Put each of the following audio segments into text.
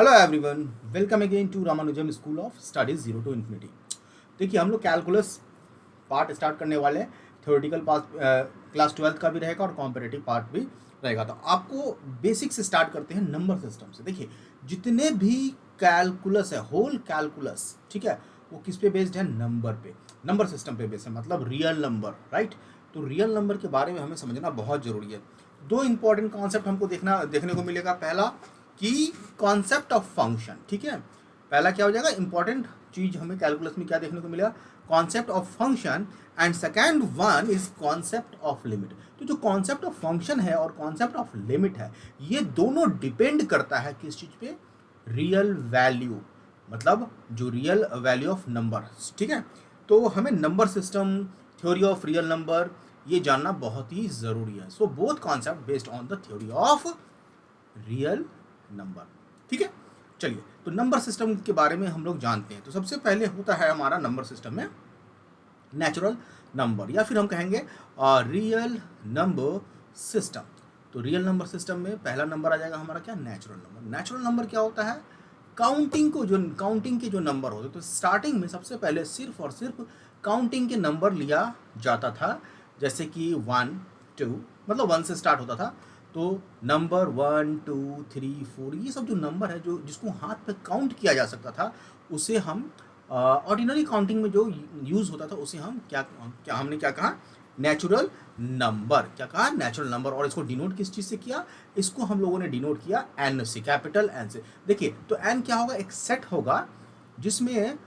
Hello everyone, welcome again to Ramanujam school of studies zero to infinity. देखिए, हम लोग calculus part start करने वाले हैं। थ्योरेटिकल पार्ट क्लास 12 का भी रहेगा और कॉम्पिटिटिव पार्ट भी रहेगा। तो आपको बेसिक से स्टार्ट करते हैं नंबर सिस्टम से। देखिए, जितने भी कैलकुलस है, होल कैलकुलस, ठीक है, वो किस पे बेस्ड है? नंबर पे, नंबर सिस्टम पे बेस्ड है, मतलब रियल नंबर, राइट। तो रियल नंबर के बारे में हमें समझना बहुत जरूरी है। दो इंपॉर्टेंट कॉन्सेप्ट हमको देखने को मिलेगा। पहला कि कॉन्सेप्ट ऑफ फंक्शन, ठीक है। पहला क्या हो जाएगा? इंपॉर्टेंट चीज हमें कैलकुलस में क्या देखने को मिलेगा? Concept of function. And second one is concept of limit. तो जो कॉन्सेप्ट ऑफ फंक्शन है और कॉन्सेप्ट ऑफ लिमिट है, ये दोनों डिपेंड करता है किस चीज पे? रियल वैल्यू, मतलब जो रियल वैल्यू ऑफ नंबर, ठीक है। तो हमें number system, theory of real number, ये जानना बहुत ही जरूरी है। So both concept based on the theory of real number, ठीक है। चलिए, तो नंबर सिस्टम के बारे में हम लोग जानते हैं। तो सबसे पहले होता है हमारा नंबर सिस्टम में नेचुरल नंबर, या फिर हम कहेंगे रियल नंबर सिस्टम। तो रियल नंबर सिस्टम में पहला नंबर आ जाएगा हमारा क्या? Natural number. नेचुरल नंबर क्या होता है? काउंटिंग के जो नंबर होते, तो स्टार्टिंग में सबसे पहले सिर्फ और सिर्फ काउंटिंग के नंबर लिया जाता था। जैसे कि 1 2, मतलब 1 से स्टार्ट होता था। तो नंबर 1 2 3 4, ये सब जो नंबर है, जो जिसको हाथ पे काउंट किया जा सकता था, उसे हम ऑर्डिनरी काउंटिंग में जो यूज़ होता था, उसे हम हमने क्या कहा? Natural number. क्या कहा? Natural number. और इसको डिनोट किस चीज़ से किया? इसको हम लोगों ने डिनोट किया एन से, कैपिटल एन से। देखिए, तो एन क्या होगा? एक सेट होगा जिसमें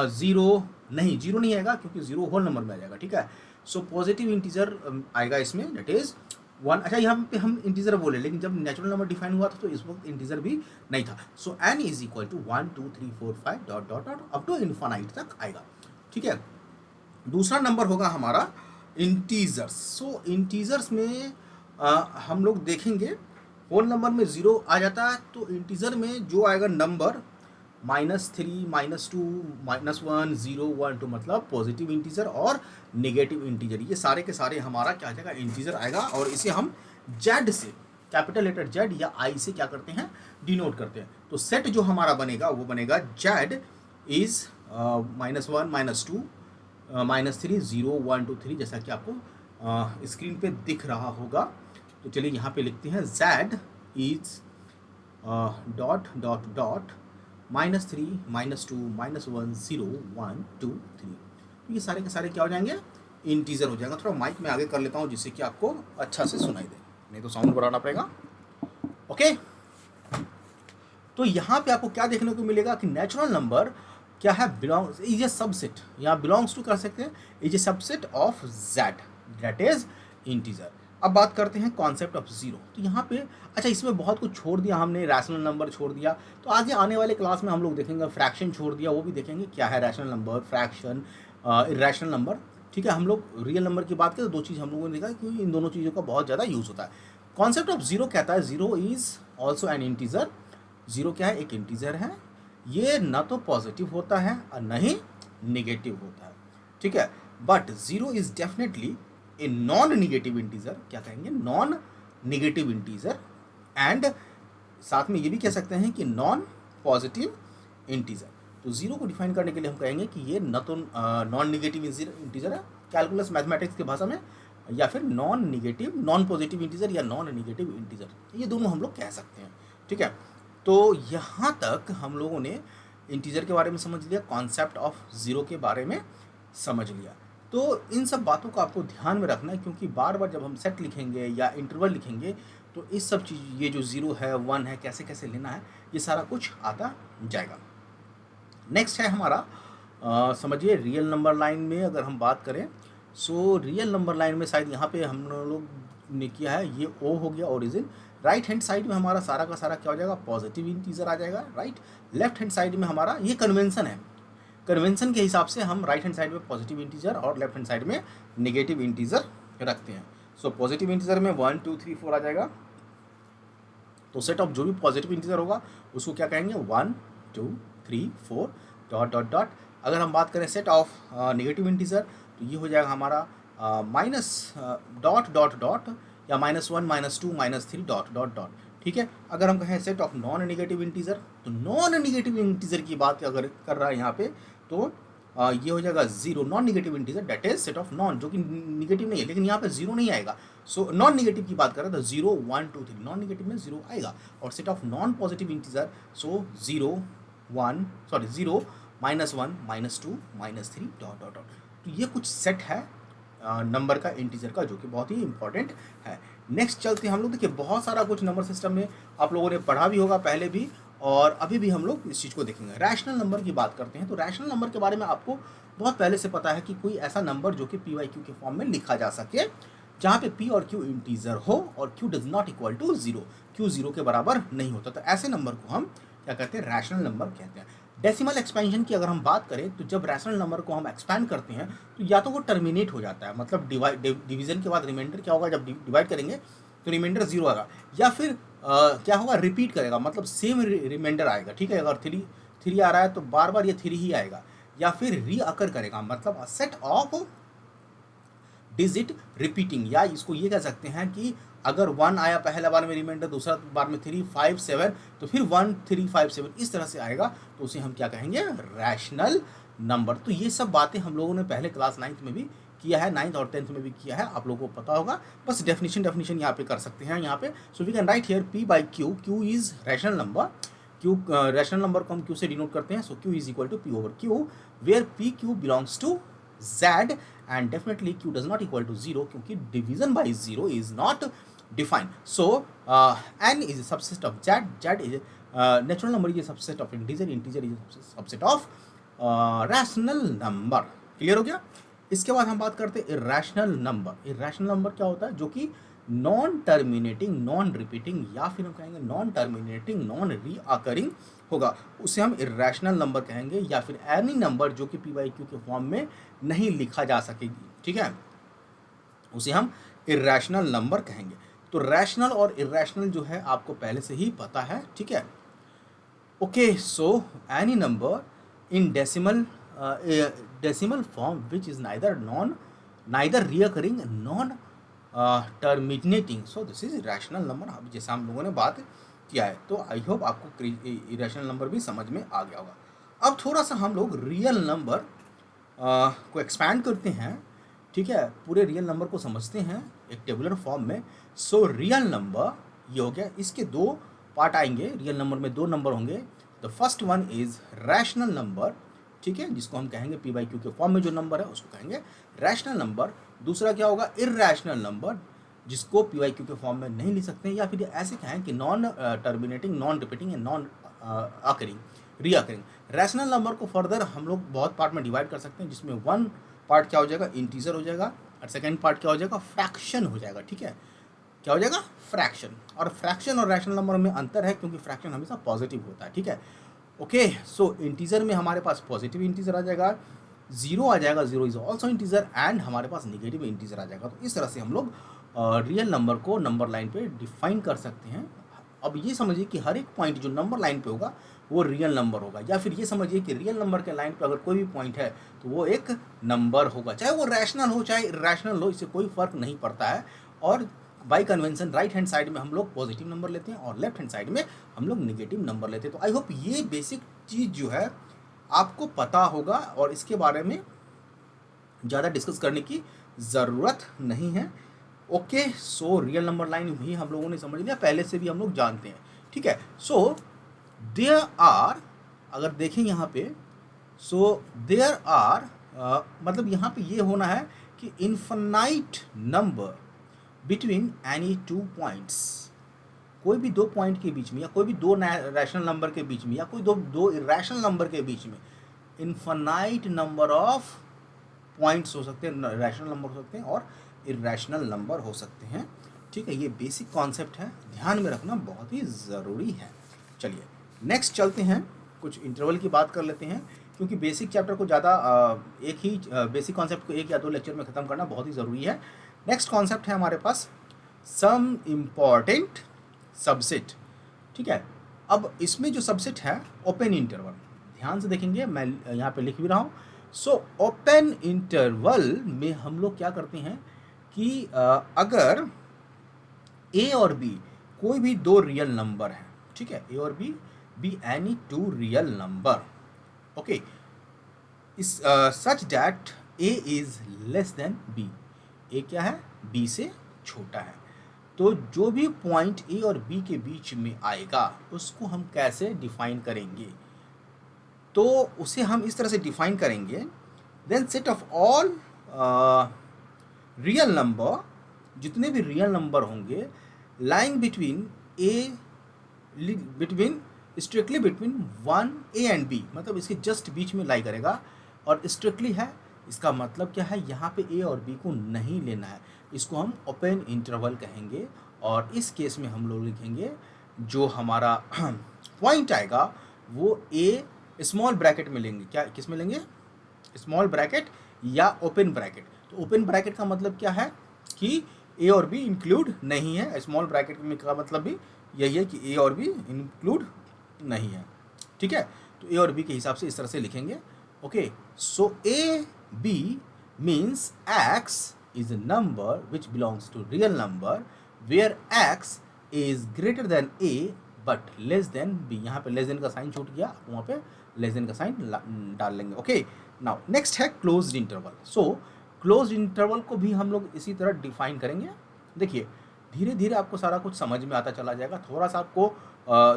जीरो नहीं आएगा, क्योंकि जीरो होल नंबर में आ जाएगा, ठीक है। सो पॉजिटिव इंटीजर आएगा इसमें, दैट इज 1। अच्छा, यहाँ पे हम इंटीजर बोले, लेकिन जब नेचुरल नंबर डिफाइन हुआ था तो इस वक्त इंटीजर भी नहीं था। So n is equal to 1 2 3 4 5 dot dot dot up to infinite तक आएगा, ठीक है। दूसरा नंबर होगा हमारा इंटीजर्स। सो इंटीजर्स में हम लोग देखेंगे, होल नंबर में जीरो आ जाता है, तो इंटीजर में जो आएगा नंबर -3 -2 -1 0 1 2, मतलब पॉजिटिव इंटीजर और नेगेटिव इंटीजर, ये सारे के सारे हमारा क्या आ जाएगा? इंटीजर आएगा। और इसे हम जेड से, कैपिटल लेटर जेड या आई से क्या करते हैं? डिनोट करते हैं। तो सेट जो हमारा बनेगा वो बनेगा जेड इज -1 -2 -3 0 1 2 3, जैसा कि आपको स्क्रीन पे दिख रहा होगा। तो चलिए यहाँ पे लिखते हैं Z is dot dot dot -3 -2 -1 0 1 2 3। तो ये सारे के सारे क्या हो जाएंगे? इंटीजर हो जाएगा। थोड़ा माइक में आगे कर लेता हूँ जिससे कि आपको अच्छा से सुनाई दे, नहीं तो साउंड बढ़ाना पड़ेगा। ओके, तो यहाँ पे आपको क्या देखने को मिलेगा कि नेचुरल नंबर क्या है? बिलोंग्स, इज ए सबसेट, यहाँ बिलोंग्स टू कर सकते हैं, is a subset of Z, that is integer. अब बात करते हैं कॉन्सेप्ट ऑफ जीरो। तो यहाँ पे अच्छा, इसमें बहुत कुछ छोड़ दिया हमने, रैशनल नंबर छोड़ दिया। तो आगे आने वाले क्लास में हम लोग देखेंगे, फ्रैक्शन छोड़ दिया, वो भी देखेंगे क्या है rational number, fraction, irrational number, ठीक है। हम लोग रियल नंबर की बात करें तो दो चीज़ हम लोगों ने देखा कि इन दोनों चीज़ों का बहुत ज़्यादा यूज़ होता है। कॉन्सेप्ट ऑफ जीरो कहता है zero is also an integer. Zero क्या है? एक इंटीजर है। ये ना तो पॉजिटिव होता है और न ही निगेटिव होता है, ठीक है। But zero is definitely a non negative integer. क्या कहेंगे? Non negative integer. एंड साथ में ये भी कह सकते हैं कि नॉन पॉजिटिव इंटीजर। तो जीरो को डिफाइन करने के लिए हम कहेंगे कि ये न तो नॉन निगेटिव इंटीजर है कैलकुलस मैथमेटिक्स की भाषा में, या फिर non negative, non positive integer या नॉन निगेटिव इंटीजर, ये दोनों हम लोग कह सकते हैं, ठीक है। तो यहाँ तक हम लोगों ने इंटीजर के बारे में समझ लिया, कॉन्सेप्ट ऑफ ज़ीरो के बारे में समझ लिया। तो इन सब बातों को आपको ध्यान में रखना है, क्योंकि बार बार जब हम सेट लिखेंगे या इंटरवल लिखेंगे तो इस सब चीज़, ये जो ज़ीरो है, वन है, कैसे कैसे लेना है, ये सारा कुछ आता जाएगा। नेक्स्ट है हमारा समझिए रियल नंबर लाइन में अगर हम बात करें, सो रियल नंबर लाइन में शायद यहाँ पे हम लोग ने किया है, ये ओ हो गया ओरिजिन। राइट हैंड साइड में हमारा सारा का सारा क्या हो जाएगा? पॉजिटिव इंटीजर आ जाएगा, राइट। लेफ्ट हैंड साइड में हमारा ये कन्वेंशन है, कन्वेंशन के हिसाब से हम राइट हैंड साइड में पॉजिटिव इंटीजर और लेफ्ट हैंड साइड में नेगेटिव इंटीजर रखते हैं। सो पॉजिटिव इंटीजर में 1 2 3 4 आ जाएगा। तो सेट ऑफ जो भी पॉजिटिव इंटीजर होगा उसको क्या कहेंगे? 1 2 3 4 डॉट डॉट डॉट। अगर हम बात करें सेट ऑफ नेगेटिव इंटीजर, तो ये हो जाएगा हमारा माइनस डॉट डॉट डॉट, या -1 -2 -3 डॉट डॉट डॉट। ठीक है। अगर हम कहें set of non negative integer, तो नॉन नेगेटिव इंटीजर की बात अगर कर रहा है यहाँ पे, तो ये हो जाएगा zero. Non negative integer that is set of non, जो कि निगेटिव नहीं है, लेकिन यहाँ पे जीरो नहीं आएगा। सो नॉन नेगेटिव की बात कर रहे हैं तो 0 1 2 3, नॉन नेगेटिव में 0 आएगा। और set of non positive integer, so 0 1 sorry 0 -1 -2 -3 dot dot dot. तो ये कुछ सेट है नंबर का, इंटीजर का, जो कि बहुत ही इंपॉर्टेंट है। नेक्स्ट चलते हैं हम लोग। देखिए बहुत सारा कुछ नंबर सिस्टम में आप लोगों ने पढ़ा भी होगा पहले भी, और अभी भी हम लोग इस चीज़ को देखेंगे। रैशनल नंबर की बात करते हैं, तो रैशनल नंबर के बारे में आपको बहुत पहले से पता है कि कोई ऐसा नंबर जो कि पी वाई क्यू के फॉर्म में लिखा जा सके, जहाँ पे पी और क्यू इंटीजर हो और Q does not equal to zero, Q zero के बराबर नहीं होता, तो ऐसे नंबर को हम क्या कहते हैं, रैशनल नंबर कहते हैं। डेसिमल एक्सपेंशन की अगर हम बात करें, तो जब रैशनल नंबर को हम एक्सपैंड करते हैं तो या तो वो टर्मिनेट हो जाता है, मतलब डिवीजन के बाद रिमाइंडर क्या होगा, जब डिवाइड करेंगे तो रिमाइंडर जीरो आएगा, या फिर क्या होगा, रिपीट करेगा, मतलब सेम रिमाइंडर आएगा। ठीक है, अगर थ्री आ रहा है तो बार बार ये थ्री ही आएगा, या फिर रीअकर करेगा, मतलब सेट ऑफ डिजिट रिपीटिंग, या इसको ये कह सकते हैं कि अगर 1 आया पहला बार में रिमाइंडर, दूसरा बार में 3 5 7, तो फिर 1 3 5 7 इस तरह से आएगा, तो उसे हम क्या कहेंगे, रैशनल नंबर। तो ये सब बातें हम लोगों ने पहले क्लास 9th में भी किया है, 9th और 10th में भी किया है, आप लोगों को पता होगा। बस डेफिनेशन यहाँ पे कर सकते हैं यहाँ पे। So we can write here p by q, q is rational number, q rational number को हम क्यू से डिनोट करते हैं। So q is equal to p over q, where p q belongs to z, and definitely q does not equal to 0, क्योंकि division by 0 is not defined. So n is a subset of z is natural number is a subset of integer is a subset of rational number. Clear हो गया। इसके बाद हम बात करते हैं irrational number. Irrational number क्या होता है, जो कि नॉन टर्मिनेटिंग, नॉन रिपीटिंग, या फिर हम कहेंगे नॉन टर्मिनेटिंग, नॉन रीअकरिंग होगा, उसे हम इरेशनल नंबर कहेंगे, या फिर एनी नंबर जो कि पी वाई क्यू के फॉर्म में नहीं लिखा जा सकेगी, ठीक है, उसे हम इरेशनल नंबर कहेंगे। तो रैशनल और इरेशनल जो है आपको पहले से ही पता है, ठीक है। Okay, so any number in decimal form which is neither recurring non terminating, so this is rational number. जैसा हम लोगों ने बात किया है, तो आई होप आपको इरेशनल नंबर भी समझ में आ गया होगा। अब थोड़ा सा हम लोग रियल नंबर को एक्सपैंड करते हैं, ठीक है, पूरे रियल नंबर को समझते हैं एक टेबुलर फॉर्म में। सो रियल नंबर ये हो गया, इसके दो पार्ट आएंगे। रियल नंबर में दो नंबर होंगे। The first one is rational number, ठीक है, जिसको हम कहेंगे पी बाई क्यू के फॉर्म में जो नंबर है उसको कहेंगे रैशनल नंबर। दूसरा क्या होगा, इर्रैशनल नंबर, जिसको पी वाई क्यू के फॉर्म में नहीं लिख सकते हैं, या फिर ऐसे कहें कि non terminating, non repeating and non occurring, recurring. Rational number को फर्दर हम लोग बहुत पार्ट में डिवाइड कर सकते हैं, जिसमें वन पार्ट क्या हो जाएगा, इंटीजर हो जाएगा, और सेकेंड पार्ट क्या हो जाएगा, फ्रैक्शन हो जाएगा, ठीक है, क्या हो जाएगा, फ्रैक्शन। और फ्रैक्शन और रैशनल नंबर में अंतर है, क्योंकि फ्रैक्शन हमेशा पॉजिटिव होता है, ठीक है। ओके, सो इंटीजर में हमारे पास पॉजिटिव इंटीजर आ जाएगा, जीरो आ जाएगा, zero is also integer, and हमारे पास निगेटिव इंटीजर आ जाएगा। तो इस तरह से हम लोग रियल नंबर को नंबर लाइन पे डिफाइन कर सकते हैं। अब ये समझिए कि हर एक पॉइंट जो नंबर लाइन पे होगा वो रियल नंबर होगा, या फिर ये समझिए कि रियल नंबर के लाइन पे अगर कोई भी पॉइंट है तो वो एक नंबर होगा, चाहे वो रैशनल हो चाहे इरेशनल हो, इससे कोई फर्क नहीं पड़ता है। और by convention right hand side में हम लोग पॉजिटिव नंबर लेते हैं और लेफ्ट हैंड साइड में हम लोग निगेटिव नंबर लेते हैं। तो आई होप ये बेसिक चीज़ जो है आपको पता होगा, और इसके बारे में ज़्यादा डिस्कस करने की ज़रूरत नहीं है। Okay, so real number line भी हम लोगों ने समझ लिया, पहले से भी हम लोग जानते हैं, ठीक है। सो देयर आर, अगर देखें यहाँ पे, सो देयर आर मतलब यहाँ पे ये होना है कि infinite number between any two points, कोई भी दो पॉइंट के बीच में, या कोई भी दो रैशनल नंबर के बीच में, या कोई दो इरेशनल नंबर के बीच में इन्फिनाइट नंबर ऑफ पॉइंट्स हो सकते हैं, रैशनल नंबर हो सकते हैं और इरेशनल नंबर हो सकते हैं, ठीक है। ये बेसिक कॉन्सेप्ट है, ध्यान में रखना बहुत ही ज़रूरी है। चलिए नेक्स्ट चलते हैं, कुछ इंटरवल की बात कर लेते हैं, क्योंकि बेसिक चैप्टर को ज़्यादा एक ही बेसिक कॉन्सेप्ट को एक या दो लेक्चर में ख़त्म करना बहुत ही ज़रूरी है। नेक्स्ट कॉन्सेप्ट है हमारे पास सम इम्पॉर्टेंट सबसेट, ठीक है। अब इसमें जो सबसेट है ओपन इंटरवल, ध्यान से देखेंगे, मैं यहाँ पे लिख भी रहा हूँ। सो ओपन इंटरवल में हम लोग क्या करते हैं कि अगर ए और बी कोई भी दो रियल नंबर है, ठीक है, ए और B any two real number, okay, is such that A is less than B, A क्या है, बी से छोटा है। तो जो भी पॉइंट ए और बी के बीच में आएगा उसको हम कैसे डिफाइन करेंगे, तो उसे हम इस तरह से डिफाइन करेंगे, then set of all real number, जितने भी रियल नंबर होंगे, lying between A, between strictly between one A and B, मतलब इसके जस्ट बीच में लाई करेगा। और स्ट्रिक्टली है, इसका मतलब क्या है, यहाँ पे ए और बी को नहीं लेना है, इसको हम ओपन इंटरवल कहेंगे। और इस केस में हम लोग लिखेंगे जो हमारा पॉइंट आएगा वो ए स्मॉल ब्रैकेट में लेंगे, क्या किस में लेंगे, स्मॉल ब्रैकेट या ओपन ब्रैकेट। तो ओपन ब्रैकेट का मतलब क्या है कि ए और बी इंक्लूड नहीं है, स्मॉल ब्रैकेट में का मतलब भी यही है कि ए और बी इंक्लूड नहीं है, ठीक है। तो ए और बी के हिसाब से इस तरह से लिखेंगे, okay. So A B means X is a number which belongs to real number where x is greater than a but less than b। यहाँ पे less than का साइन छूट गया, वहाँ पे less than का साइन डाल लेंगे, ओके। नाउ नेक्स्ट है क्लोज्ड इंटरवल। सो क्लोज्ड इंटरवल को भी हम लोग इसी तरह डिफाइन करेंगे। देखिए धीरे धीरे आपको सारा कुछ समझ में आता चला जाएगा। थोड़ा सा आपको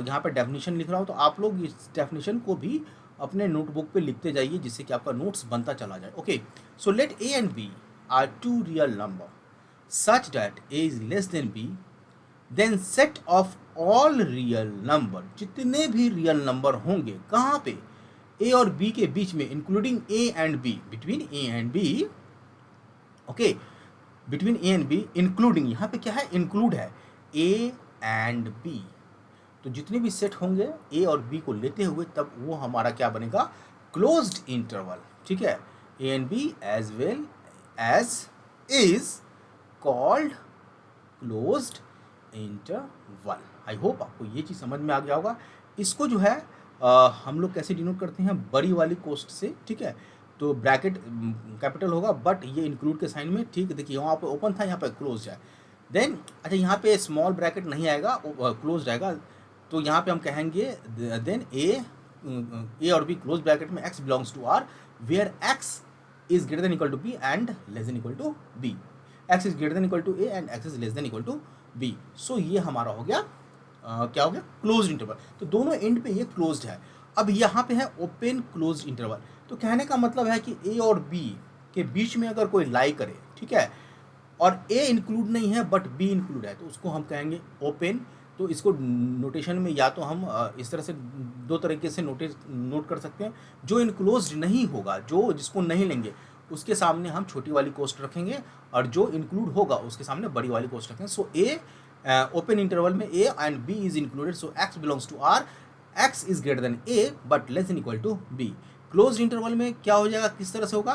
यहाँ पे डेफिनेशन लिख रहा हूँ तो आप लोग इस डेफिनेशन को भी अपने नोटबुक पे लिखते जाइए जिससे कि आपका नोट्स बनता चला जाए, okay. So let A and B are two real number such that a is less than b, then set of all real number, जितने भी रियल नंबर होंगे कहाँ पे, a और b के बीच में, including a and b, between a and b, okay, between a and b, including यहाँ पे क्या है, इंक्लूड है a and b। तो जितने भी सेट होंगे a और b को लेते हुए तब वो हमारा क्या बनेगा, क्लोज्ड इंटरवल, ठीक है। a and b as well as is called closed interval। I hope आपको ये चीज़ समझ में आ गया होगा। इसको जो है हम लोग कैसे डिनोट करते हैं, बड़ी वाली कोस्ट से, ठीक है। तो ब्रैकेट कैपिटल होगा बट ये इंक्लूड के साइन में, ठीक है। देखिए यहाँ पे ओपन था, यहाँ पे क्लोज है। देन अच्छा यहाँ पे स्मॉल ब्रैकेट नहीं आएगा, क्लोज आएगा, तो यहाँ पे हम कहेंगे देन ए और बी क्लोज ब्रैकेट में X belongs to R where X is greater than equal to b and less than equal to b, x is greater than equal to a and x is less than equal to b। सो ये हमारा हो गया क्या हो गया, closed interval. तो दोनों and पे ये क्लोज्ड है। अब यहाँ पे है ओपन क्लोज्ड इंटरवल। तो कहने का मतलब है कि a और b के बीच में अगर कोई लाई करे, ठीक है, और a इंक्लूड नहीं है बट b इंक्लूड है, तो उसको हम कहेंगे ओपन। तो इसको नोटेशन में या तो हम इस तरह से दो तरीके से नोट कर सकते हैं। जो इनक्लोज्ड नहीं होगा, जो जिसको नहीं लेंगे, उसके सामने हम छोटी वाली कोस्ट रखेंगे, और जो इंक्लूड होगा उसके सामने बड़ी वाली कोस्ट रखेंगे। सो ए ओपन इंटरवल में A and B is included, so X belongs to R, X is greater than A but less than equal to B. Closed interval में क्या हो जाएगा, किस तरह से होगा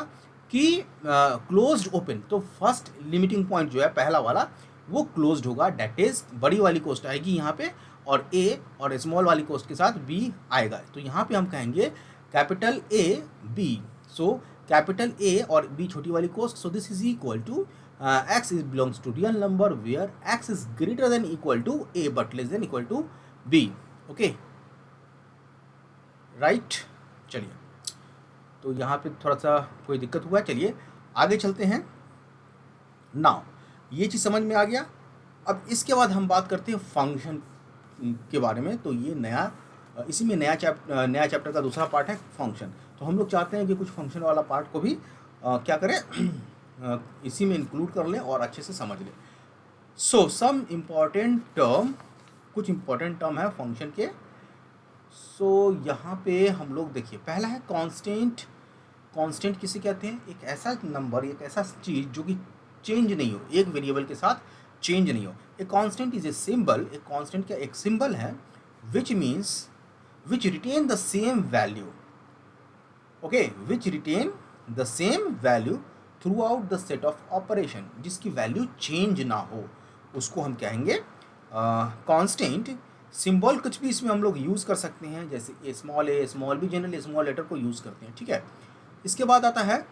कि क्लोज्ड ओपन, तो फर्स्ट लिमिटिंग पॉइंट जो है पहला वाला वो क्लोज्ड होगा, डेट इज बड़ी वाली कोस्ट आएगी यहाँ पे, और ए और स्मॉल वाली कोस्ट के साथ बी आएगा। तो यहाँ पे हम कहेंगे capital A B, so capital A और बी छोटी वाली कोस्ट, so this is equal to X is belongs to real number where X is greater than equal to A but less than equal to B, okay right. चलिए तो यहाँ पे थोड़ा सा कोई दिक्कत हुआ है, चलिए आगे चलते हैं। नाउ ये चीज़ समझ में आ गया। अब इसके बाद हम बात करते हैं फंक्शन के बारे में। तो ये नया, इसी में नया चैप्टर का दूसरा पार्ट है फंक्शन। तो हम लोग चाहते हैं कि कुछ फंक्शन वाला पार्ट को भी क्या करें इसी में इंक्लूड कर लें और अच्छे से समझ लें। सो सम इम्पॉर्टेंट टर्म, कुछ इम्पॉर्टेंट टर्म है फंक्शन के। सो यहाँ पे हम लोग देखिए, पहला है कांस्टेंट। कांस्टेंट किसे कहते हैं, एक ऐसा नंबर, एक ऐसा चीज़ जो कि चेंज नहीं हो, एक वेरिएबल के साथ चेंज नहीं हो। A constant is a symbol, एक कांस्टेंट का एक सिंबल है which means which retain the same value, okay, which retain the same value throughout the set of operation, जिसकी वैल्यू चेंज ना हो, उसको हम कहेंगे कांस्टेंट। सिंबल कुछ भी इसमें हम लोग यूज़ कर सकते हैं, जैसे ए स्मॉल भी जनरली स्मॉल लेटर को यूज़ करते हैं, ठीक है। इसके बाद आता है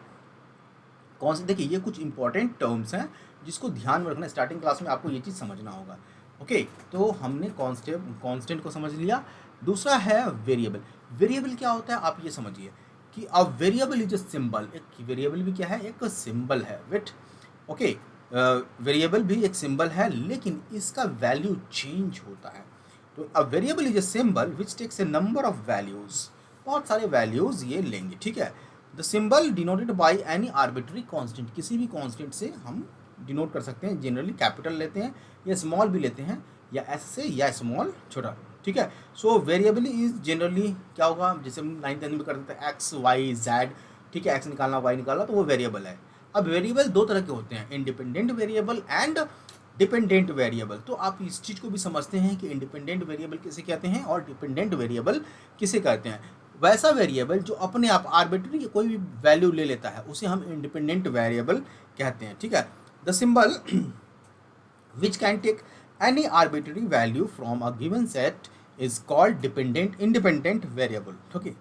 कौन से, देखिए ये कुछ इंपॉर्टेंट टर्म्स हैं जिसको ध्यान में रखना। स्टार्टिंग क्लास में आपको ये चीज़ समझना होगा। ओके, तो हमने कांस्टेंट को समझ लिया। दूसरा है वेरिएबल। वेरिएबल क्या होता है आप ये समझिए कि अ वेरिएबल इज अ सिंबल। एक वेरिएबल भी क्या है, एक सिंबल है। वेट, ओके, वेरिएबल भी एक सिंबल है लेकिन इसका वैल्यू चेंज होता है। तो a variable is a symbol which takes a number of values, बहुत सारे वैल्यूज ये लेंगे, ठीक है। The symbol denoted by any arbitrary constant, किसी भी कांस्टेंट से हम डिनोट कर सकते हैं। जनरली कैपिटल लेते हैं या स्मॉल भी लेते हैं, या एस से या स्मॉल छोटा, ठीक है। सो वेरिएबल इज जनरली क्या होगा, जैसे हम 9th 10th में करते थे एक्स वाई जेड, ठीक है, एक्स निकालना वाई निकालना, तो वो वेरिएबल है। अब वेरिएबल दो तरह के होते हैं, independent variable and dependent variable. तो आप इस चीज़ को भी समझते हैं कि इंडिपेंडेंट वेरिएबल किसे कहते हैं और डिपेंडेंट वेरिएबल किसे कहते हैं। वैसा वेरिएबल जो अपने आप आर्बिट्री कोई भी वैल्यू ले लेता है उसे हम इंडिपेंडेंट वेरिएबल कहते हैं, ठीक है। The symbol which can take any arbitrary value from a given set is called independent variable. Okay,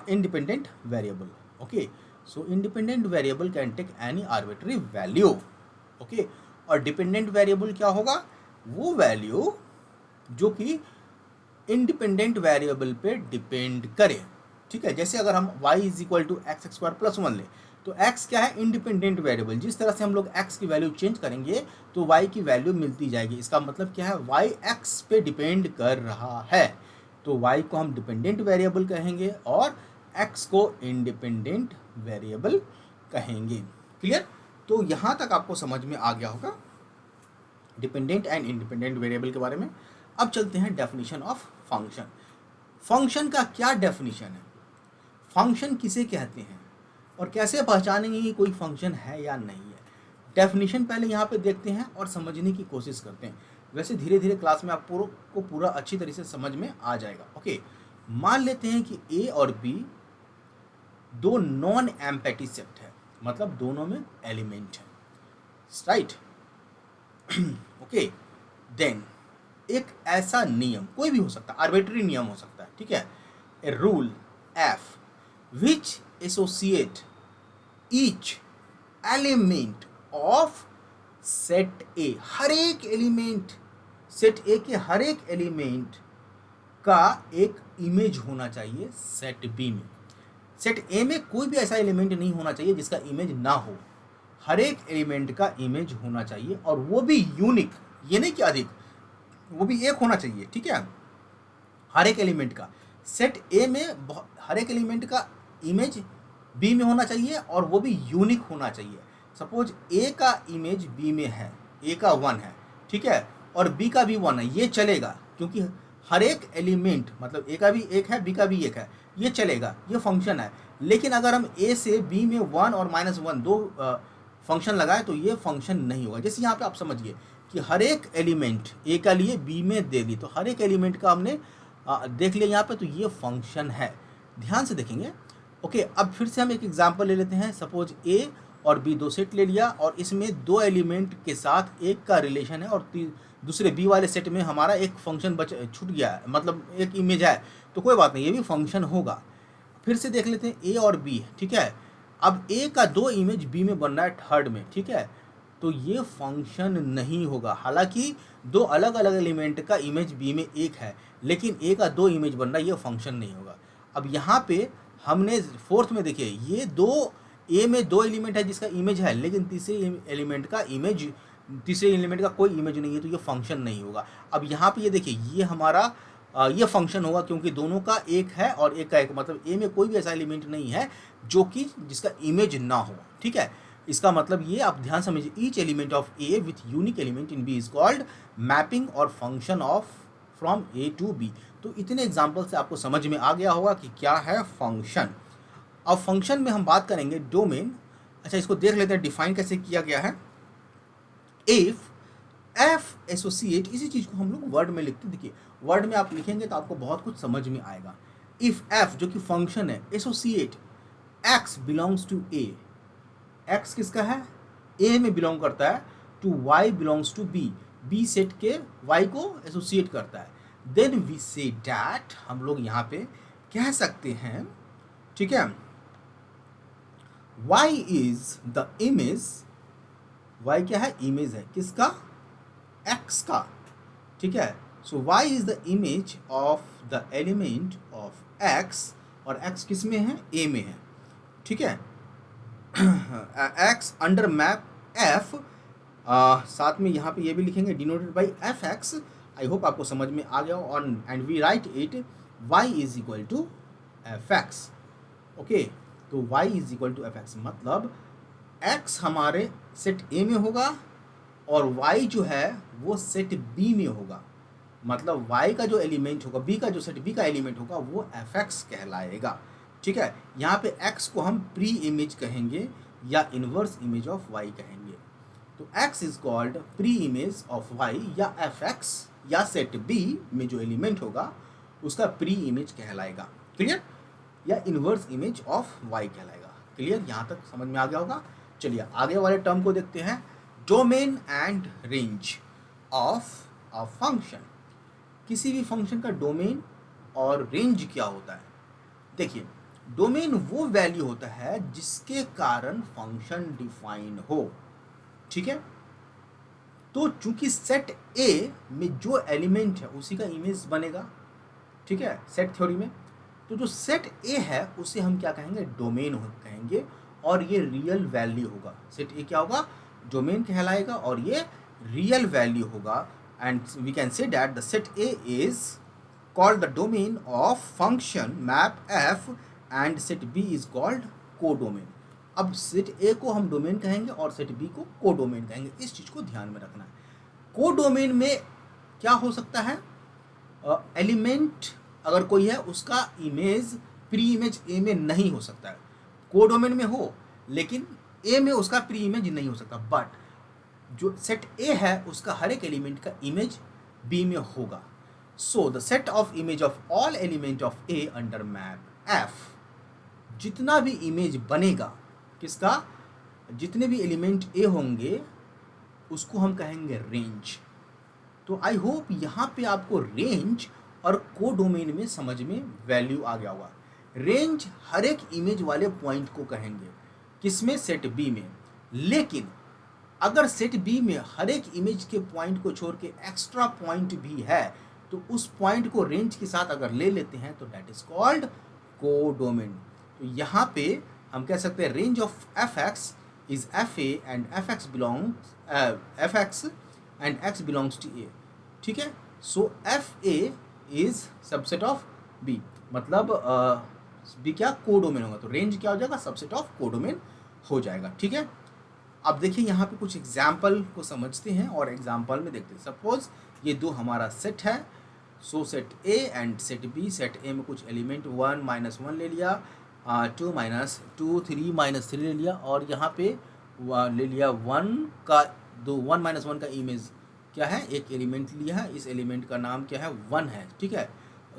independent variable. Okay, so independent variable can take any arbitrary value. Okay, और dependent variable क्या होगा, वो value जो कि independent variable पे depend करे, ठीक है। जैसे अगर हम y is equal to X square plus 1 ले, तो x क्या है, इंडिपेंडेंट वेरिएबल। जिस तरह से हम लोग x की वैल्यू चेंज करेंगे तो y की वैल्यू मिलती जाएगी। इसका मतलब क्या है, y x पे डिपेंड कर रहा है, तो y को हम डिपेंडेंट वेरिएबल कहेंगे और x को इंडिपेंडेंट वेरिएबल कहेंगे। क्लियर? तो यहाँ तक आपको समझ में आ गया होगा डिपेंडेंट एंड इंडिपेंडेंट वेरिएबल के बारे में। अब चलते हैं डेफिनेशन ऑफ फंक्शन। फंक्शन का क्या डेफिनेशन है, फंक्शन किसे कहते हैं और कैसे पहचानेंगे कि कोई फंक्शन है या नहीं है। डेफिनेशन पहले यहाँ पे देखते हैं और समझने की कोशिश करते हैं। वैसे धीरे धीरे क्लास में आपको पूरा अच्छी तरीके से समझ में आ जाएगा। ओके, मान लेते हैं कि ए और बी दो नॉन एम्पैटी सेट है, मतलब दोनों में एलिमेंट है, राइट। ओके, देन एक ऐसा नियम, कोई भी हो सकता है, आर्बिट्री नियम हो सकता है, ठीक है, a rule F which associate each element of set A, हर एक एलिमेंट, सेट ए के हर एक एलिमेंट का एक इमेज होना चाहिए सेट बी में। सेट ए में कोई भी ऐसा एलिमेंट नहीं होना चाहिए जिसका इमेज ना हो, हर एक एलिमेंट का इमेज होना चाहिए और वो भी यूनिक, ये नहीं कि अधिक, वो भी एक होना चाहिए, ठीक है। हर एक एलिमेंट का सेट ए में हर एक एलिमेंट का इमेज बी में होना चाहिए और वो भी यूनिक होना चाहिए। सपोज ए का इमेज बी में है, ए का 1 है, ठीक है, और बी का भी 1 है, ये चलेगा क्योंकि हर एक एलिमेंट, मतलब ए का भी 1 है, बी का भी 1 है, ये चलेगा, ये फंक्शन है। लेकिन अगर हम ए से बी में 1 और -1 दो फंक्शन लगाए तो ये फंक्शन नहीं होगा। जैसे यहाँ पे आप समझिए कि हर एक एलिमेंट ए का लिए बी में दे दी, तो हर एक एलिमेंट का हमने देख लिया यहाँ पे, तो ये फंक्शन है। ध्यान से देखेंगे। ओके, अब फिर से हम एक एग्जांपल ले लेते हैं। सपोज ए और बी दो सेट ले लिया और इसमें दो एलिमेंट के साथ एक का रिलेशन है और दूसरे बी वाले सेट में हमारा एक फंक्शन छूट गया है, मतलब एक इमेज है, तो कोई बात नहीं, ये भी फंक्शन होगा। फिर से देख लेते हैं ए और बी, ठीक है। अब ए का 2 इमेज बी में बन रहा है थर्ड में, ठीक है, तो ये फंक्शन नहीं होगा। हालांकि दो अलग अलग एलिमेंट का इमेज बी में एक है, लेकिन ए का 2 इमेज बन रहा है, ये फंक्शन नहीं होगा। अब यहाँ पे हमने फोर्थ में देखिए, ये दो ए में 2 एलिमेंट है जिसका इमेज है, लेकिन तीसरे एलिमेंट का कोई इमेज नहीं है, तो ये फंक्शन नहीं होगा। अब यहाँ पे ये देखिए, ये हमारा ये फंक्शन होगा क्योंकि दोनों का एक है और एक का एक, मतलब ए में कोई भी ऐसा एलिमेंट नहीं है जो कि जिसका इमेज ना हो, ठीक है। इसका मतलब ये आप ध्यान समझिए, each element of A with unique element in B is called mapping और function of from A to B. तो इतने एग्जाम्पल से आपको समझ में आ गया होगा कि क्या है फंक्शन। अब फंक्शन में हम बात करेंगे डोमेन। अच्छा, इसको देख लेते हैं डिफाइन कैसे किया गया है। इफ एफ एसोसिएट, इसी चीज को हम लोग वर्ड में लिखते हैं। देखिए, वर्ड में आप लिखेंगे तो आपको बहुत कुछ समझ में आएगा। इफ एफ जो कि फंक्शन है, associate X belongs to A, X किसका है, ए में बिलोंग करता है, to Y belongs to B, B set के वाई को एसोसिएट करता है, देन वी से डैट, हम लोग यहाँ पे कह सकते हैं, ठीक है, Y is the image, Y क्या है, इमेज है किसका, एक्स का, ठीक है। So y is the image of the element of x, और x किस में है, a में है, ठीक है। x अंडर मैप f, साथ में यहाँ पे ये भी लिखेंगे denoted by F X. I hope आपको समझ में आ गया, और and we write it y is equal to F X. Okay, तो y is equal to F X मतलब x हमारे सेट a में होगा और y जो है वो सेट b में होगा। मतलब y का जो एलिमेंट होगा, b का जो सेट b का एलिमेंट होगा वो एफ एक्स कहलाएगा, ठीक है। यहाँ पे x को हम प्री इमेज कहेंगे या इनवर्स इमेज ऑफ y कहेंगे। तो x is called pre image of y या एफ एक्स, या सेट b में जो एलिमेंट होगा उसका प्री इमेज कहलाएगा, क्लियर, या इनवर्स इमेज ऑफ y कहलाएगा। क्लियर, यहाँ तक समझ में आ गया होगा। चलिए आगे वाले टर्म को देखते हैं, domain and range of a function. किसी भी फंक्शन का डोमेन और रेंज क्या होता है? देखिए, डोमेन वो वैल्यू होता है जिसके कारण फंक्शन डिफाइन हो, ठीक है। तो चूंकि सेट ए में जो एलिमेंट है उसी का इमेज बनेगा, ठीक है, सेट थ्योरी में। तो जो सेट ए है उसे हम क्या कहेंगे, डोमेन कहेंगे, और ये रियल वैल्यू होगा। सेट ए क्या होगा, डोमेन कहलाएगा, और ये रियल वैल्यू होगा। And we can say that the set A is called the domain of function map F, and set B is called codomain. अब सेट ए को हम डोमेन कहेंगे और सेट बी को कोडोमेन कहेंगे, इस चीज़ को ध्यान में रखना है। कोडोमेन में क्या हो सकता है, एलिमेंट अगर कोई है उसका इमेज प्री इमेज ए में नहीं हो सकता है, कोडोमेन में हो लेकिन ए में उसका प्री इमेज नहीं हो सकता। बट जो सेट ए है उसका हर एक एलिमेंट का इमेज बी में होगा। So the set of image of all element of A under map F, जितना भी इमेज बनेगा किसका, जितने भी एलिमेंट ए होंगे उसको हम कहेंगे रेंज। तो आई होप यहाँ पे आपको रेंज और कोडोमेन में समझ में वैल्यू आ गया होगा। रेंज हर एक इमेज वाले पॉइंट को कहेंगे, किसमें, सेट बी में। लेकिन अगर सेट बी में हर एक इमेज के पॉइंट को छोड़ के एक्स्ट्रा पॉइंट भी है तो उस पॉइंट को रेंज के साथ अगर ले लेते हैं तो दैट इज कॉल्ड कोडोमेन। तो यहाँ पे हम कह सकते हैं range of F X is F A and F X belongs F X and X belongs to A, ठीक है। So F A is subset of B, मतलब बी क्या, कोडोमेन होगा। तो रेंज क्या हो जाएगा, सबसेट ऑफ कोडोमेन हो जाएगा, ठीक है। अब देखिए यहाँ पे कुछ एग्जाम्पल को समझते हैं और एग्जाम्पल में देखते हैं। सपोज ये दो हमारा सेट है, so set A and set B. Set A में कुछ एलिमेंट 1 -1 ले लिया, 2 -2 3 -3 ले लिया, और यहाँ पे ले लिया 1 का 1 का इमेज क्या है, एक एलिमेंट लिया है, इस एलिमेंट का नाम क्या है, 1 है, ठीक है।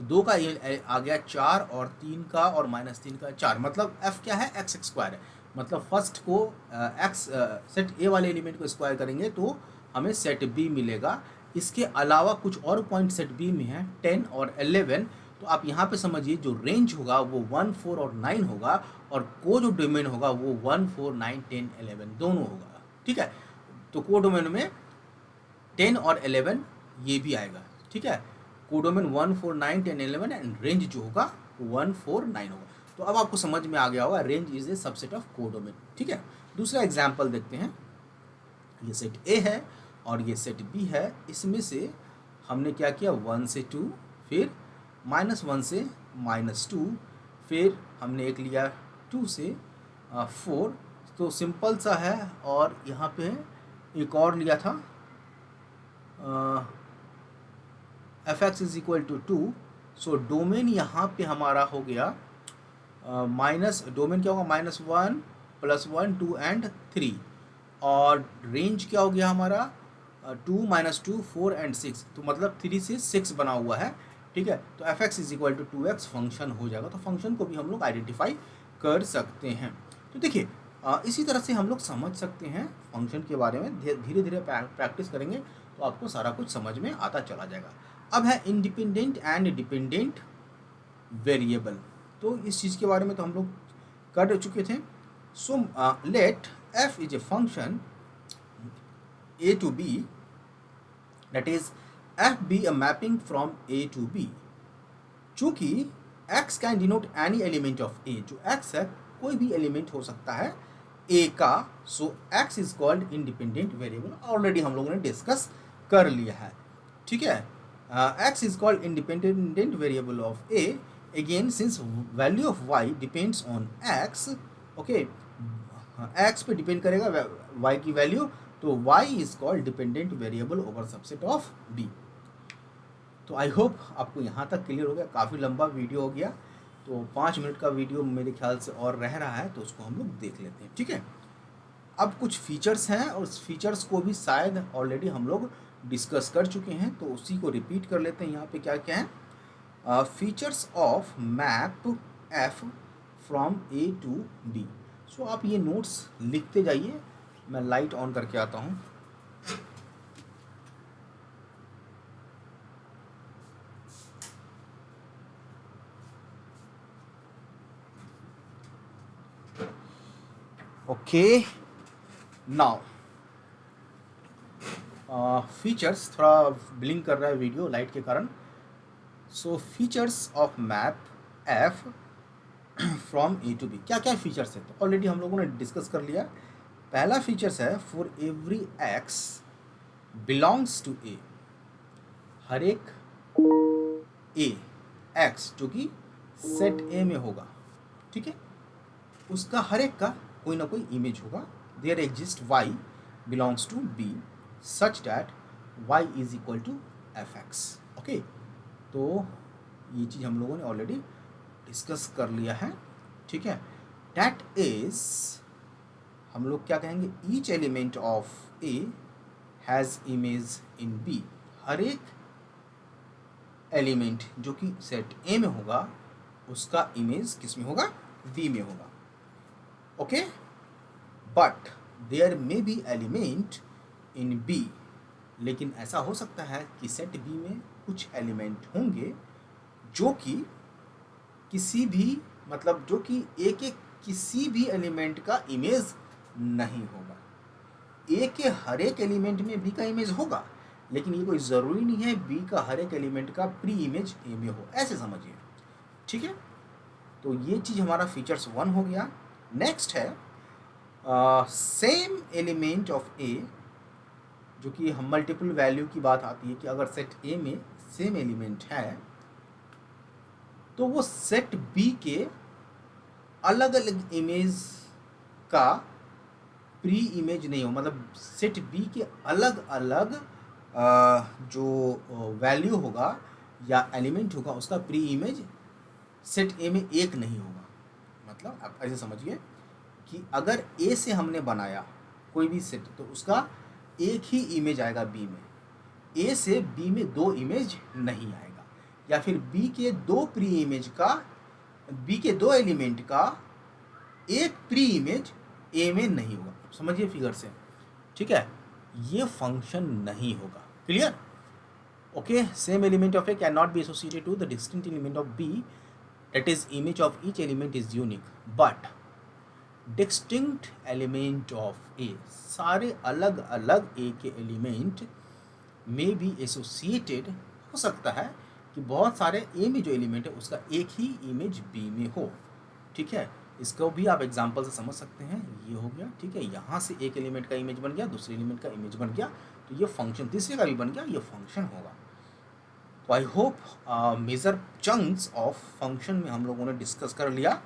2 का ये आ गया 4, और 3 का और -3 का 4, मतलब f क्या है, x स्क्वायर है। मतलब फर्स्ट को x सेट ए वाले एलिमेंट को स्क्वायर करेंगे तो हमें सेट बी मिलेगा। इसके अलावा कुछ और पॉइंट सेट बी में है 10 और 11। तो आप यहाँ पे समझिए जो रेंज होगा वो 1, 4 और 9 होगा, और को जो डोमेन होगा वो 1, 4, 9, 10, 11 दोनों होगा, ठीक है। तो को डोमेन में 10 और 11 ये भी आएगा, ठीक है। कोडोमेन 1, 4, 9, 10, 11 एंड रेंज जो होगा 1, 4, 9 होगा। तो अब आपको समझ में आ गया होगा range is a subset of codomain, ठीक है। दूसरा एग्जांपल देखते हैं। ये सेट ए है और ये सेट बी है। इसमें से हमने क्या किया, 1 से 2, फिर -1 से -2, फिर हमने एक लिया 2 से 4। तो सिंपल सा है। और यहाँ पे एक और लिया था F X is equal to 2। So domain यहाँ पे हमारा हो गया डोमेन क्या होगा, -1 +1 2 एंड 3, और रेंज क्या हो गया हमारा 2 -2 4 एंड 6। तो मतलब 3 से 6 बना हुआ है, ठीक है। तो F X is equal to 2x function हो जाएगा। तो फंक्शन को भी हम लोग आइडेंटिफाई कर सकते हैं। तो देखिए इसी तरह से हम लोग समझ सकते हैं फंक्शन के बारे में। धीरे धीरे प्रैक्टिस करेंगे तो आपको सारा कुछ समझ में आता चला जाएगा। अब है इंडिपेंडेंट एंड डिपेंडेंट वेरिएबल। तो इस चीज़ के बारे में तो हम लोग कर चुके थे। So let f is a function a to b, that is F B a mapping from A to B. चूंकि x can denote any element of a, जो x है कोई भी एलिमेंट हो सकता है a का, सो x is called independent variable. Already हम लोगों ने डिस्कस कर लिया है, ठीक है। x is called independent variable of a, again since value of y depends on x, okay, x पे डिपेंड करेगा y की वैल्यू, तो y is called dependent variable over subset of b। तो आई होप आपको यहाँ तक clear हो गया। काफ़ी लंबा वीडियो हो गया, तो 5 मिनट का वीडियो मेरे ख्याल से और रह रहा है, तो उसको हम लोग देख लेते हैं, ठीक है। अब कुछ फीचर्स हैं और उस फीचर्स को भी शायद ऑलरेडी हम लोग डिस्कस कर चुके हैं, तो उसी को रिपीट कर लेते हैं। यहाँ पे क्या क्या है, features of map F from A to B. So आप ये नोट्स लिखते जाइए, मैं लाइट ऑन करके आता हूँ। ओके, नाउ फीचर्स, थोड़ा ब्लिंक कर रहा है वीडियो लाइट के कारण। So features of map F from A to B, क्या क्या फीचर्स है, तो ऑलरेडी हम लोगों ने डिस्कस कर लिया। पहला फीचर्स है for every X belongs to A, हर एक ए एक्स जो कि सेट ए में होगा, ठीक है, उसका हर एक का कोई ना कोई इमेज होगा। There exist Y belongs to B such that Y is equal to F X, okay. तो ये चीज़ हम लोगों ने ऑलरेडी डिस्कस कर लिया है, ठीक है। डैट इज, हम लोग क्या कहेंगे, each element of A has image in B, हर एक एलिमेंट जो कि सेट ए में होगा उसका इमेज किस में होगा, बी में होगा, okay. But there may be element in B, लेकिन ऐसा हो सकता है कि सेट बी में कुछ एलिमेंट होंगे जो कि किसी भी, मतलब जो कि ए के किसी भी एलिमेंट का इमेज नहीं होगा। ए के हर एक एलिमेंट में बी का इमेज होगा, लेकिन ये कोई ज़रूरी नहीं है बी का हर एक एलिमेंट का प्री इमेज ए में हो, ऐसे समझिए, ठीक है। तो ये चीज़ हमारा फीचर्स 1 हो गया। नेक्स्ट है सेम एलिमेंट ऑफ ए, जो कि हम मल्टीपल वैल्यू की बात आती है कि अगर सेट ए में सेम एलिमेंट है तो वो सेट बी के अलग अलग इमेज का प्री इमेज नहीं हो, मतलब सेट बी के अलग अलग जो वैल्यू होगा या एलिमेंट होगा उसका प्री इमेज सेट ए में एक नहीं होगा। मतलब आप ऐसे समझिए कि अगर ए से हमने बनाया कोई भी सेट तो उसका एक ही इमेज आएगा बी में, ए से बी में 2 इमेज नहीं आएगा, या फिर बी के 2 प्री इमेज का, बी के 2 एलिमेंट का एक प्री इमेज ए में नहीं होगा। समझिए फिगर से, ठीक है, ये फंक्शन नहीं होगा। Clear, okay. Same element of A can not be associated to the distinct element of B, that is image of each element is unique, but distinct element of A, सारे अलग अलग ए के एलिमेंट में भी associated हो सकता है कि बहुत सारे ए में जो एलिमेंट है उसका एक ही इमेज बी में हो, ठीक है। इसको भी आप एग्जांपल से समझ सकते हैं। ये हो गया, ठीक है, यहाँ से एक एलिमेंट का इमेज बन गया, दूसरे एलिमेंट का इमेज बन गया, तो ये फंक्शन, तीसरे का भी बन गया, ये फंक्शन होगा। तो I hope major chunks of function में हम लोगों ने डिस्कस कर लिया।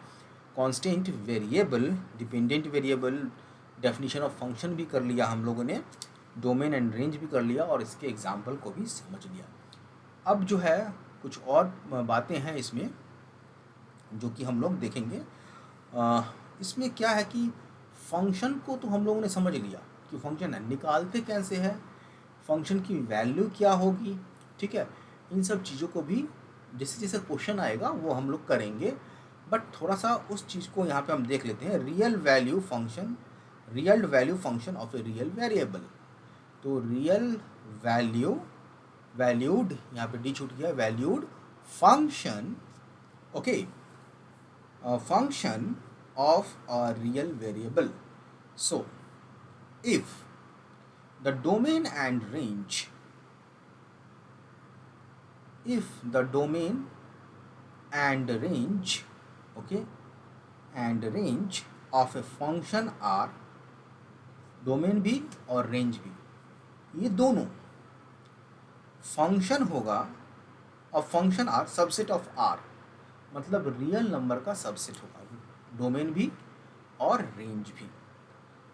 Constant variable, dependent variable, definition of function भी कर लिया हम लोगों ने, डोमेन एंड रेंज भी कर लिया और इसके एग्जाम्पल को भी समझ लिया। अब जो है कुछ और बातें हैं इसमें जो कि हम लोग देखेंगे। इसमें क्या है कि फंक्शन को तो हम लोगों ने समझ लिया कि फंक्शन है, निकालते कैसे है, फंक्शन की वैल्यू क्या होगी, ठीक है। इन सब चीज़ों को भी जैसे जैसे क्वेश्चन आएगा वो हम लोग करेंगे, बट थोड़ा सा उस चीज़ को यहाँ पे हम देख लेते हैं। Real value function, real value function of a real variable, तो रियल वैल्यू, वैल्यूड, यहाँ पे डी छूट गया, valued function, okay, function of a real variable. So if the domain and range if the domain and range, okay, and range of a function are, domain भी और range भी, ये दोनों function होगा और function are subset of R, मतलब real number का subset होगा, डोमेन भी और रेंज भी,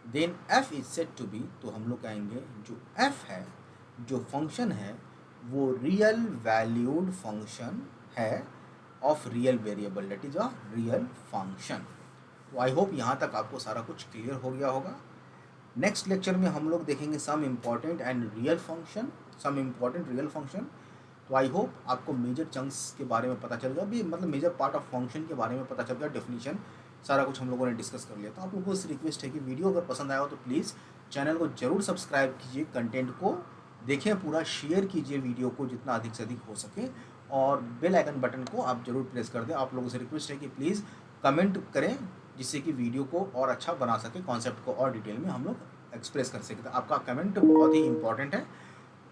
then F is set to B, तो हम लोग कहेंगे जो एफ है, जो फंक्शन है, वो रियल वैल्यूड फंक्शन है of real variable, that is a real function. तो आई होप यहाँ तक आपको सारा कुछ क्लियर हो गया होगा। नेक्स्ट लेक्चर में हम लोग देखेंगे some important and real function, some important real function. तो आई होप आपको मेजर चंक्स के बारे में पता चल गया, भी मतलब मेजर पार्ट ऑफ फंक्शन के बारे में पता चल गया, डेफिनेशन सारा कुछ हम लोगों ने डिस्कस कर लिया। तो आप लोगों से रिक्वेस्ट है कि वीडियो अगर पसंद आया हो तो प्लीज़ चैनल को जरूर सब्सक्राइब कीजिए, कंटेंट को देखें पूरा, शेयर कीजिए वीडियो को जितना अधिक से अधिक हो सके, और बेल आइकन बटन को आप जरूर प्रेस कर दें। आप लोगों से रिक्वेस्ट है कि प्लीज़ कमेंट करें, जिससे कि वीडियो को और अच्छा बना सके, कॉन्सेप्ट को और डिटेल में हम लोग एक्सप्रेस कर सके। तो आपका कमेंट बहुत ही इंपॉर्टेंट है।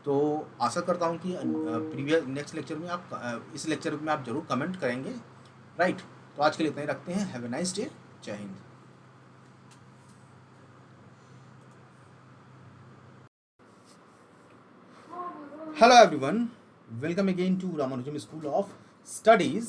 तो आशा करता हूँ कि प्रीवियस नेक्स्ट लेक्चर में आप इस लेक्चर में आप जरूर कमेंट करेंगे, राइट। तो आज के लिए इतना ही रखते हैं। Have a nice day. जय Hind. Hello everyone, welcome again to Ramanujan School of Studies